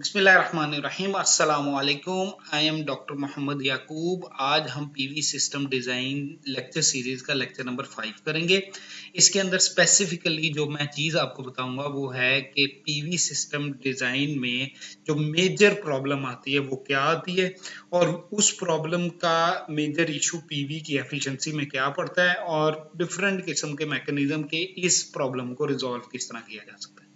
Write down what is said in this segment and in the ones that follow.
बिस्मिल्लाहिर्रहमानिर्रहीम अस्सलामु अलैकुम। आई एम डॉक्टर मोहम्मद याकूब। आज हम PV system design lecture series का लेक्चर नंबर 5 करेंगे। इसके अंदर स्पेसिफिकली जो मैं चीज़ आपको बताऊंगा वो है कि पीवी सिस्टम डिज़ाइन में जो मेजर प्रॉब्लम आती है वो क्या आती है और उस प्रॉब्लम का मेजर इशू पीवी की एफिशिएंसी में क्या पड़ता है और डिफरेंट किस्म के मैकेनिज्म के इस प्रॉब्लम को रिजॉल्व किस तरह किया जा सकता है।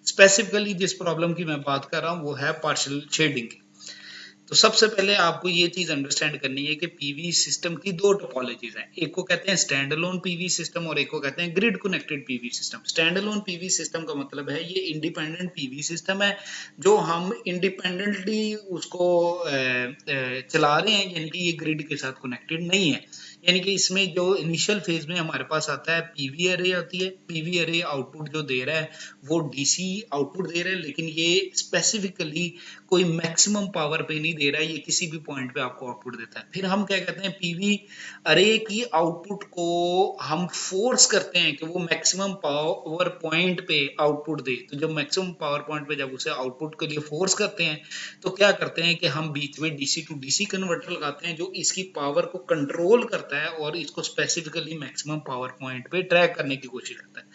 स्पेसिफिकली जिस प्रॉब्लम की मैं बात कर रहा हूं वो है पार्शियल शेडिंग की। तो सबसे पहले आपको ये चीज अंडरस्टैंड करनी है कि पीवी सिस्टम की दो टोपोलॉजीज हैं। एक को कहते हैं स्टैंड अलोन पीवी सिस्टम और एक को कहते हैं grid connected PV system. Stand alone PV system का मतलब है ये इंडिपेंडेंट पीवी सिस्टम है जो हम इंडिपेंडेंटली उसको चला रहे हैं, यानी कि ये ग्रिड के साथ कनेक्टेड नहीं है। यानी कि इसमें जो इनिशियल फेज में हमारे पास आता है पीवी अरे आती है। पीवी अरे आउटपुट जो दे रहा है वो डीसी आउटपुट दे रहा है, लेकिन ये स्पेसिफिकली कोई मैक्सिमम पावर पे नहीं दे रहा है, ये किसी भी पॉइंट पे आपको आउटपुट देता है। फिर हम क्या कहते हैं, पीवी अरे की आउटपुट को हम फोर्स करते हैं कि वो मैक्सिमम पावर पॉइंट पे आउटपुट दे। तो जब मैक्सिमम पावर पॉइंट पे जब उसे आउटपुट के लिए फोर्स करते हैं तो क्या करते हैं कि हम बीच में डीसी टू डीसी कन्वर्टर लगाते हैं जो इसकी पावर को कंट्रोल करता है और इसको स्पेसिफिकली मैक्सिमम पावर पॉइंट पे ट्रैक करने की कोशिश करता है।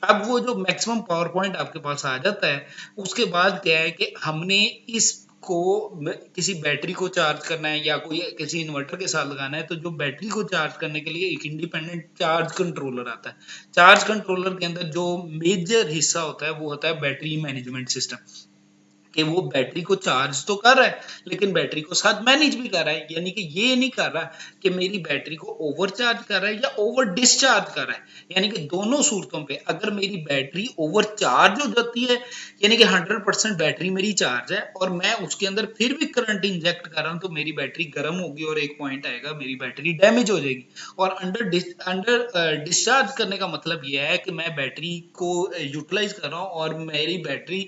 अब वो जो मैक्सिमम पावर पॉइंट आपके पास आ जाता है उसके बाद क्या है कि हमने इसको किसी बैटरी को चार्ज करना है या कोई किसी इन्वर्टर के साथ लगाना है, तो जो बैटरी को चार्ज करने के लिए एक इंडिपेंडेंट चार्ज कंट्रोलर आता है। चार्ज कंट्रोलर के अंदर जो मेजर हिस्सा होता है वो होता है बैटरी मैनेजमेंट सिस्टम, कि वो बैटरी को चार्ज तो कर रहा है लेकिन बैटरी को साथ मैनेज भी कर रहा है। यानी कि ये नहीं कर रहा कि मेरी बैटरी को ओवर चार्ज कर रहा है या ओवर डिस्चार्ज कर रहा है। यानी कि दोनों सूरतों पे अगर मेरी बैटरी ओवर चार्ज हो जाती है, यानी कि 100% बैटरी मेरी चार्ज है और मैं उसके अंदर फिर भी करंट इंजेक्ट कर रहा हूं, तो मेरी बैटरी गर्म होगी और एक पॉइंट आएगा मेरी बैटरी डैमेज हो जाएगी। और अंडर डिस्चार्ज करने का मतलब यह है कि मैं बैटरी को यूटिलाइज कर रहा हूं और मेरी बैटरी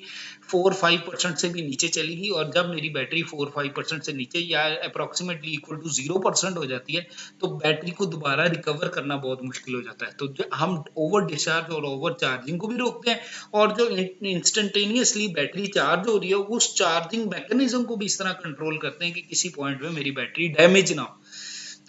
4-5% से भी नीचे चलेगी, और जब मेरी बैटरी 4-5% से नीचे या अप्रोक्सीमेटली इक्वल टू 0% हो जाती है तो बैटरी को दोबारा रिकवर करना बहुत मुश्किल हो जाता है। तो हम ओवर डिस्चार्ज और ओवर चार्जिंग को भी रोकते हैं और जो इंस्टेंटेनियसली बैटरी चार्ज हो रही है उस चार्जिंग मैकेनिज्म को भी इस तरह कंट्रोल करते हैं कि किसी पॉइंट पे मेरी बैटरी डैमेज ना हो।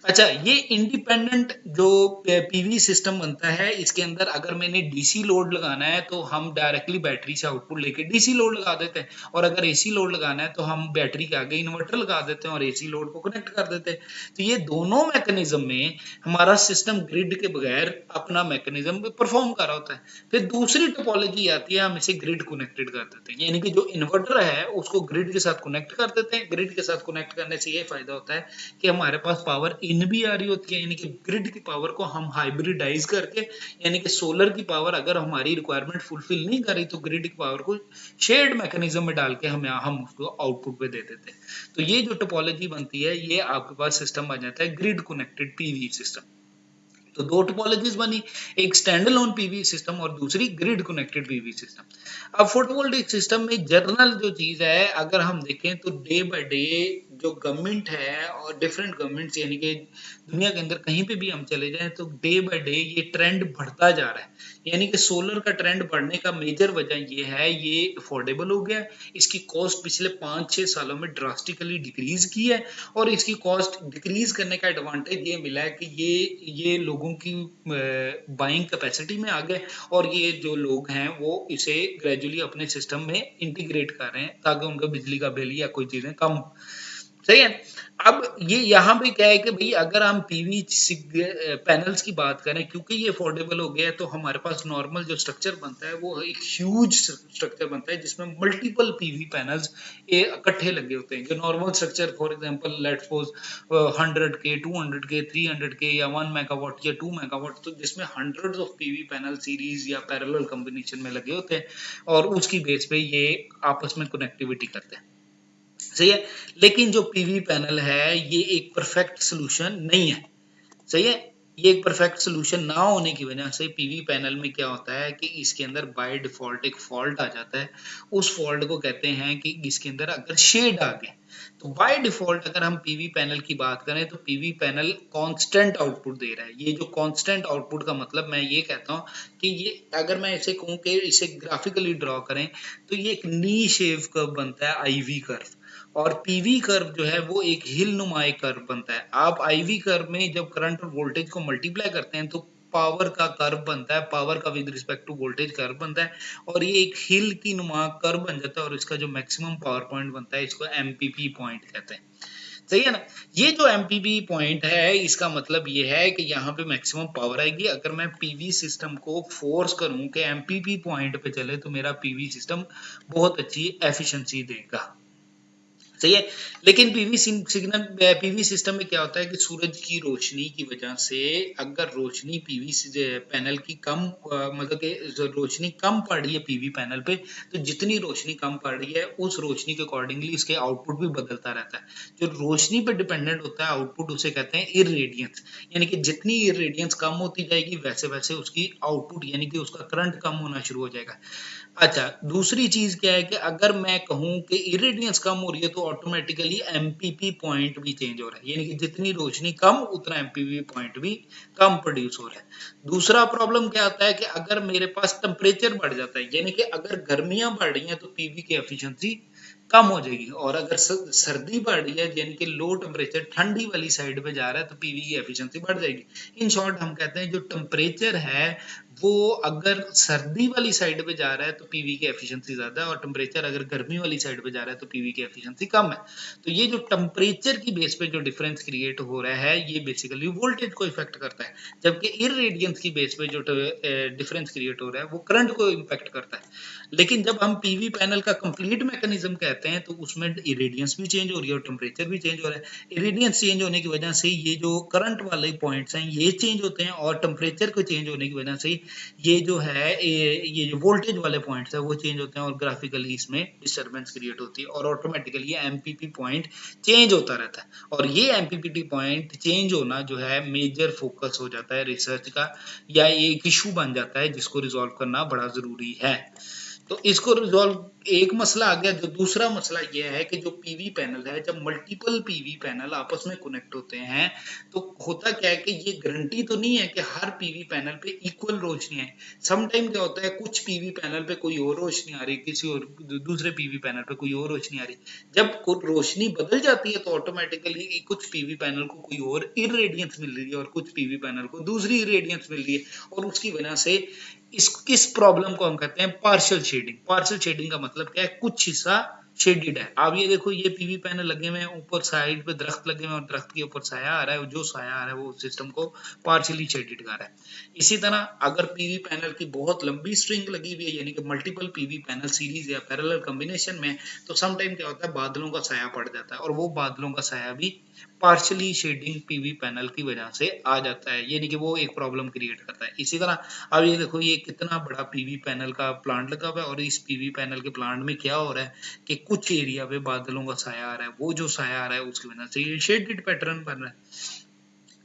अच्छा, ये इंडिपेंडेंट जो पीवी सिस्टम बनता है इसके अंदर अगर मैंने डीसी लोड लगाना है तो हम डायरेक्टली बैटरी से आउटपुट लेके डीसी लोड लगा देते हैं, और अगर एसी लोड लगाना है तो हम बैटरी के आगे इन्वर्टर लगा देते हैं और एसी लोड को कनेक्ट कर देते हैं। तो ये दोनों मैकेनिज्म में हमारा सिस्टम ग्रिड के बगैर अपना मैकेनिज्म परफॉर्म कर रहा होता है। फिर दूसरी टोपोलॉजी आती है, हम इसे ग्रिड कनेक्टेड कर देते हैं, यानी कि जो इन्वर्टर है उसको ग्रिड के साथ कनेक्ट कर देते हैं। ग्रिड के साथ कनेक्ट करने से ये फायदा होता है कि हमारे पास पावर इन भी आ रही होती है, यानी कि ग्रिड की पावर को हम हाइब्रिडाइज करके, यानी कि सोलर की पावर अगर हमारी रिक्वायरमेंट फुलफिल नहीं कर रही तो ग्रिड की पावर को शेयर्ड मैकेनिज्म में डाल के हम उसको आउटपुट पे दे देते हैं। तो ये जो टोपोलॉजी बनती है ये आपके पास सिस्टम बन जाता है ग्रिड कनेक्टेड पीवी सिस्टम। तो दो टोपोलॉजीज बनी, एक स्टैंड अलोन पीवी सिस्टम और दूसरी ग्रिड कनेक्टेड पीवी सिस्टम। अब फोटोवोल्टिक सिस्टम में जनरल जो चीज है अगर हम देखें तो डे बाय डे जो गवर्नमेंट है और डिफरेंट गवर्नमेंट्स, यानी कि दुनिया के अंदर कहीं पे भी हम चले जाएं तो डे बाय डे ये ट्रेंड बढ़ता जा रहा है। यानी कि सोलर का ट्रेंड बढ़ने का मेजर वजह ये है, ये अफोर्डेबल हो गया, इसकी कॉस्ट पिछले 5-6 सालों में ड्रास्टिकली डिक्रीज की है और इसकी कॉस्ट डिक्रीज करने का एडवांटेज ये मिला है कि ये लोगों की बाइंग कैपेसिटी में आ गए और ये जो लोग हैं वो इसे ग्रेजुअली अपने सिस्टम में इंटीग्रेट कर रहे हैं ताकि उनका बिजली का बिल या कोई चीजें कम। सही है। अब ये यहाँ पे क्या है कि भाई अगर हम पीवी पैनल्स की बात करें, क्योंकि ये अफोर्डेबल हो गया है तो हमारे पास नॉर्मल जो स्ट्रक्चर बनता है वो एक ह्यूज स्ट्रक्चर बनता है जिसमें मल्टीपल पीवी पैनल्स इकट्ठे लगे होते हैं। जो normal structure for example let's suppose 100 के 200 के 300 के या 1 मेगावाट या 2 मेगावाट, तो जिसमें hundreds of PV panel series या पैरेलल कॉम्बिनेशन में लगे होते हैं और उसकी बेस पे ये आपस में कनेक्टिविटी करते हैं। सही है। लेकिन जो पीवी पैनल है ये एक परफेक्ट सोल्यूशन नहीं है। सही है। ये एक परफेक्ट सोल्यूशन ना होने की वजह से पीवी पैनल में क्या होता है कि इसके अंदर बाय डिफॉल्ट एक फॉल्ट आ जाता है। उस फॉल्ट को कहते हैं कि इसके अंदर अगर शेड आ गए, तो बाय डिफॉल्ट अगर हम पीवी पैनल की बात करें तो पीवी पैनल कांस्टेंट आउटपुट दे रहा है। ये जो कांस्टेंट आउटपुट का मतलब मैं ये कहता हूँ कि ये अगर मैं इसे कहूँ कि इसे ग्राफिकली ड्रॉ करें तो ये एक नी शेव कर्व बनता है, आईवी कर्व। और पीवी कर्व जो है वो एक हिल नुमाई कर्व बनता है। आप आईवी कर्व में जब करंट और वोल्टेज को मल्टीप्लाई करते हैं तो पावर का कर्व बनता है, पावर का with respect to voltage curve बनता है, और ये एक हिल की नुमा कर्व बन जाता है, और इसका जो मैक्सिमम पावर पॉइंट बनता है इसको एमपीपी पॉइंट कहते हैं। सही है ना। ये जो एमपीपी पॉइंट है इसका मतलब ये है कि यहाँ पे मैक्सिमम पावर आएगी। अगर मैं पीवी सिस्टम को फोर्स करूं कि एमपीपी पॉइंट पे चले तो मेरा पीवी सिस्टम बहुत अच्छी एफिशिएंसी देगा। सही है। लेकिन पीवी सिस्टम में क्या होता है कि सूरज की रोशनी की वजह से अगर रोशनी पीवी पैनल की कम मतलब कि रोशनी कम पड़ रही है पीवी पैनल पे, तो जितनी रोशनी कम पड़ रही है उस रोशनी के अकॉर्डिंगली इसके आउटपुट भी बदलता रहता है। जो रोशनी पर डिपेंडेंट होता है आउटपुट, उसे कहते हैं इररेडियंस। यानी कि जितनी इररेडियंस कम होती जाएगी वैसे वैसे उसकी आउटपुट यानी कि उसका करंट कम होना शुरू हो जाएगा। अच्छा, दूसरी चीज क्या है कि अगर मैं कहूं कि इरेडियंस कम हो रही है तो ऑटोमेटिकली एमपीपी पॉइंट भी चेंज हो रहा है। यानी कि जितनी रोशनी कम उतना एमपीपी पॉइंट भी कम प्रोड्यूस हो रहा है। दूसरा प्रॉब्लम क्या आता है कि अगर मेरे पास टेम्परेचर बढ़ जाता है, यानी कि अगर गर्मियां बढ़ रही हैं तो पीवी की एफिशिएंसी कम हो जाएगी, और अगर सर्दी बढ़ रही है यानी कि लो टेम्परेचर ठंडी वाली साइड पे जा रहा है तो पीवी की एफिशिएंसी बढ़ जाएगी। इन शॉर्ट हम कहते हैं जो टेम्परेचर है वो अगर सर्दी वाली साइड पे जा रहा है तो पीवी की एफिशिएंसी ज्यादा है, और टेम्परेचर अगर गर्मी वाली साइड पे जा रहा है तो पीवी की एफिशिएंसी कम है। तो ये जो टेम्परेचर की बेस पे जो डिफरेंस क्रिएट हो रहा है ये बेसिकली वोल्टेज को इफेक्ट करता है, जबकि इररेडियंस की बेस पे जो डिफरेंस क्रिएट हो रहा है वो करंट को इम्पैक्ट करता है। लेकिन जब हम पीवी पैनल का कंप्लीट मैकेनिज्म कहते हैं तो उसमें इरेडियंस भी चेंज हो रही है और टेम्परेचर भी चेंज हो रहा है। इरेडियंस चेंज होने की वजह से ये जो करंट वाले पॉइंट्स हैं ये चेंज होते हैं, और टेम्परेचर को चेंज होने की वजह से ये जो है ये जो वोल्टेज वाले पॉइंट्स है वो चेंज होते हैं, और ग्राफिकली इसमें डिस्टर्बेंस क्रिएट होती है, और ऑटोमेटिकली ये एमपीपी पॉइंट चेंज होता रहता है। और ये एमपीपी पॉइंट चेंज होना जो है मेजर फोकस हो जाता है रिसर्च का, या ये एक इशू बन जाता है जिसको रिजॉल्व करना बड़ा जरूरी है। तो इसको रिजॉल्व एक मसला आ गया। जो दूसरा मसला यह है कि जो पीवी पैनल है, जब मल्टीपल पीवी पैनल आपस में कनेक्ट होते हैं तो होता क्या है कि ये गारंटी तो नहीं है कि हर पीवी पैनल पे इक्वल रोशनी है। सम टाइम क्या होता है कुछ पीवी पैनल पे कोई और रोशनी आ रही, किसी और दूसरे पीवी पैनल पे कोई और रोशनी आ रही। जब रोशनी बदल जाती है तो ऑटोमेटिकली कुछ पीवी पैनल को कोई और इरेडियंस मिल रही है और कुछ पीवी पैनल को दूसरी इरेडियंस मिल रही है, और उसकी वजह से इस प्रॉब्लम को हम कहते हैं पार्शियल शेडिंग। पार्शियल शेडिंग का मतलब क्या है, कुछ हिस्सा शेडिड है। आप ये देखो ये पीवी पैनल लगे हुए हैं, ऊपर साइड पे दरख्त लगे हुए हैं और दरख्त के ऊपर साया आ रहा है, जो साया आ रहा है वो सिस्टम को पार्शियली शेडिड कर रहा है। इसी तरह अगर पीवी पैनल की बहुत लंबी स्ट्रिंग लगी हुई है यानी कि मल्टीपल पीवी पैनल सीरीज या पैरेलल कॉम्बिनेशन में, तो सम टाइम क्या होता है बादलों का साया पड़ जाता है, और वो बादलों का साया भी पार्शियली शेडिंग पीवी पैनल की वजह से आ जाता है, यानी कि वो एक प्रॉब्लम क्रिएट करता है। इसी तरह अब ये देखो ये कितना बड़ा पीवी पैनल का प्लांट लगा हुआ है, और इस पीवी पैनल के प्लांट में क्या हो रहा है कि कुछ एरिया पे बादलों का साया आ रहा है, वो जो साया आ रहा है उसकी वजह से ये शेडेड पैटर्न बन रहा है।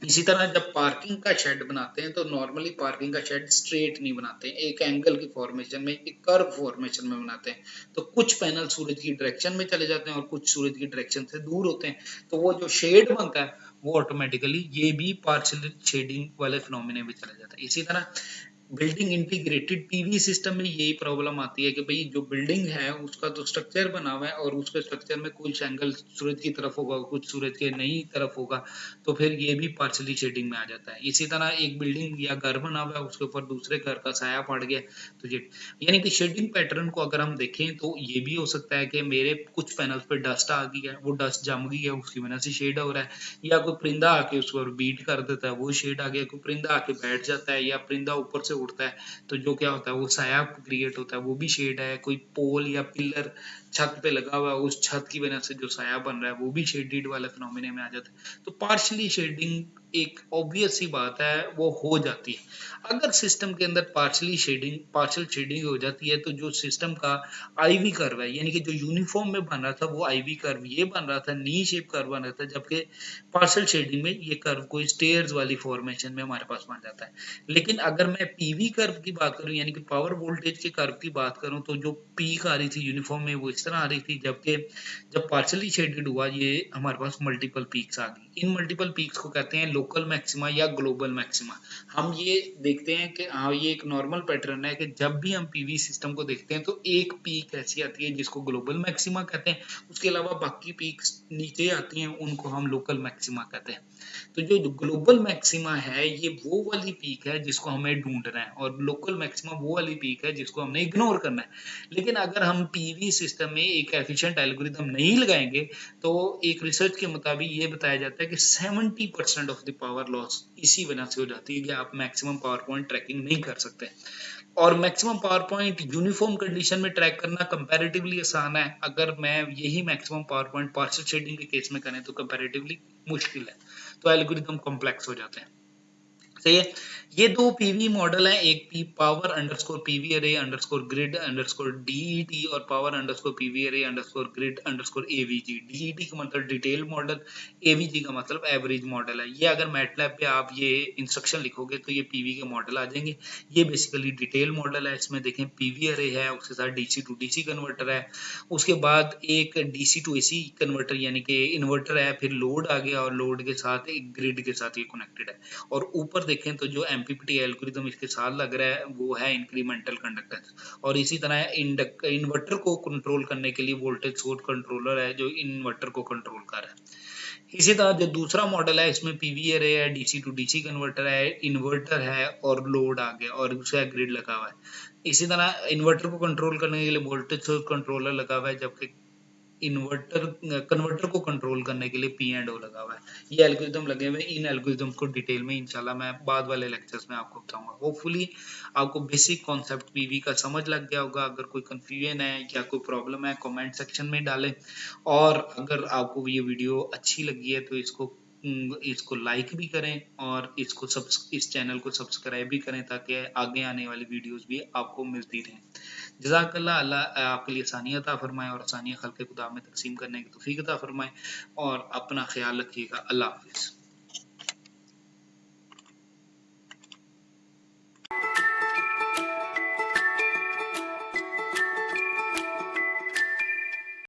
इसी तरह जब पार्किंग का शेड बनाते हैं तो नॉर्मली पार्किंग का शेड स्ट्रेट नहीं बनाते हैं, एक एंगल की फॉर्मेशन में, एक कर्व फॉर्मेशन में बनाते हैं। तो कुछ पैनल सूरज की डायरेक्शन में चले जाते हैं और कुछ सूरज की डायरेक्शन से दूर होते हैं, तो वो जो शेड बनता है वो ऑटोमेटिकली ये भी पार्शियल शेडिंग वाले फिनोमिना में चला जाता है। इसी तरह बिल्डिंग इंटीग्रेटेड पीवी सिस्टम में यही प्रॉब्लम आती है कि भाई जो बिल्डिंग है उसका तो स्ट्रक्चर बना हुआ है और उसके स्ट्रक्चर में कुछ एंगल सूरज की तरफ होगा कुछ सूरज के नहीं तरफ होगा, तो फिर ये भी पार्शियली शेडिंग में आ जाता है। इसी तरह एक बिल्डिंग या घर बना हुआ है उसके ऊपर दूसरे घर का साया पड़ गया, तो ये यानी कि शेडिंग पैटर्न को अगर हम देखें तो ये भी हो सकता है कि मेरे कुछ पैनल्स पे डस्ट आ गई है, वो डस्ट जम गई है उसकी वजह से शेड हो रहा है, या कोई परिंदा आके उस पर बीट कर देता है वो शेड आ गया, कोई परिंदा आके बैठ जाता है या परिंदा ऊपर से उड़ता है तो जो क्या होता है वो साया क्रिएट होता है, वो भी शेड है। कोई पोल या पिलर छत पे लगा हुआ है उस छत की वजह से जो साया बन रहा है वो भी शेडेड वाले फिनोमिना में आ जाता है। तो पार्शियली शेडिंग एक ऑब्वियस सी बात है वो हो जाती है। अगर सिस्टम के अंदर पार्शियल शेडिंग हो जाती है तो जो सिस्टम का आईवी कर्व है, यानी कि जो यूनिफॉर्म में बन रहा था वो आईवी कर्व ये बन रहा था, नी शेप कर्व बन रहा था, जबकि पार्शियल शेडिंग में ये कर्व कोई स्टेयर्स वाली फॉर्मेशन में हमारे पास बन जाता है। लेकिन अगर मैं पीवी कर्व की बात करूं, यानी कि पावर वोल्टेज के कर्व की बात करूं, तो जो पीक आ रही थी यूनिफॉर्म में वो इस तरह आ रही थी, जबकि जब पार्शियली शेडेड हुआ ये हमारे पास मल्टीपल पीक्स आ गई। इन मल्टीपल पीक्स को कहते हैं लोकल मैक्सिमा या ग्लोबल मैक्सिमा। हम ये देखते हैं कि हाँ, ये एक नॉर्मल पैटर्न है कि जब भी हम पीवी सिस्टम को देखते हैं तो एक पीक ऐसी आती है जिसको ग्लोबल मैक्सिमा कहते हैं, उसके अलावा बाकी पीक्स नीचे आती हैं उनको हम लोकल मैक्सिमा कहते हैं। तो जो ग्लोबल मैक्सिमा है ये वो वाली पीक है जिसको हमें ढूंढना है, और लोकल मैक्सिमा वो वाली पीक है जिसको हमने इग्नोर करना है। लेकिन अगर हम पीवी सिस्टम में एक एफिशिएंट एल्गोरिदम नहीं लगाएंगे तो एक रिसर्च के मुताबिक ये बताया जाता है कि 70% ऑफ द पावर लॉस इसी वजह से हो जाती है कि आप मैक्सिमम पावर पॉइंट ट्रैकिंग नहीं कर सकते। और maximum power point uniform condition में ट्रैक करना कंपैरेटिवली आसान है, अगर मैं यही maximum power point partial shading के केस में करें तो कंपैरेटिवली मुश्किल है, तो एल्गोरिदम कॉम्प्लेक्स हो जाते हैं। सही है। ये दो पीवी मॉडल हैं, एक P power underscore PV array underscore grid underscore DET और power underscore PV array underscore grid underscore AVG. DET का मतलब डिटेल मॉडल, एवीजी का मतलब एवरेज मॉडल है। ये अगर मैटलैब पे आप ये इंस्ट्रक्शन लिखोगे तो ये पीवी के मॉडल आ जाएंगे। ये बेसिकली डिटेल मॉडल है, इसमें देखें पीवी अरे है, उसके साथ डीसी टू डीसी कन्वर्टर है, उसके बाद एक डीसी टू एसी कन्वर्टर यानी कि इन्वर्टर है, फिर लोड आ गया और लोड के साथ एक ग्रिड के साथ ये कनेक्टेड है। और ऊपर देखें तो जो एमपीपीटी एल्गोरिदम इसके साथ लग रहा है वो है इंक्रीमेंटल कंडक्टेंस। और इसी तरह इन्वर्टर को कंट्रोल करने के लिए वोल्टेज सोर्स कंट्रोलर है जो इन्वर्टर को कंट्रोल कर रहा है। इसी तरह जो दूसरा मॉडल है इसमें पीवी अरे है, डीसी टू डीसी कन्वर्टर है, इन्वर्टर है और लोड आ गया और उसका ग्रिड लगा हुआ है। इसी तरह इन्वर्टर को कंट्रोल करने के लिए वोल्टेज सोर्स कंट्रोलर लगा हुआ है, जबकि इन्वर्टर कन्वर्टर को कंट्रोल करने के लिए पी एंड ओ लगा हुआ है। ये एल्गोरिदम लगे हुए हैं, इन एल्गोरिदम को डिटेल में इंशाल्लाह मैं बाद वाले लेक्चर्स में आपको बताऊंगा। होपफुली आपको बेसिक कॉन्सेप्ट पीवी का समझ लग गया होगा। अगर कोई कंफ्यूजन है या कोई प्रॉब्लम है कमेंट सेक्शन में डालें, और अगर आपको ये वीडियो अच्छी लगी है तो इसको लाइक भी करें और इस चैनल को सब्सक्राइब भी करें ताकि आगे आने वाली वीडियोस भी आपको मिलती रहें। जज़ाकल्लाह, अल्लाह आपके लिए आसानियत अता फरमाए और आसानियाँ खल्क़ खुदा में तक़सीम करने की तौफ़ीक़ अता फरमाए, और अपना ख्याल रखिएगा। अल्लाह हाफ़िज़।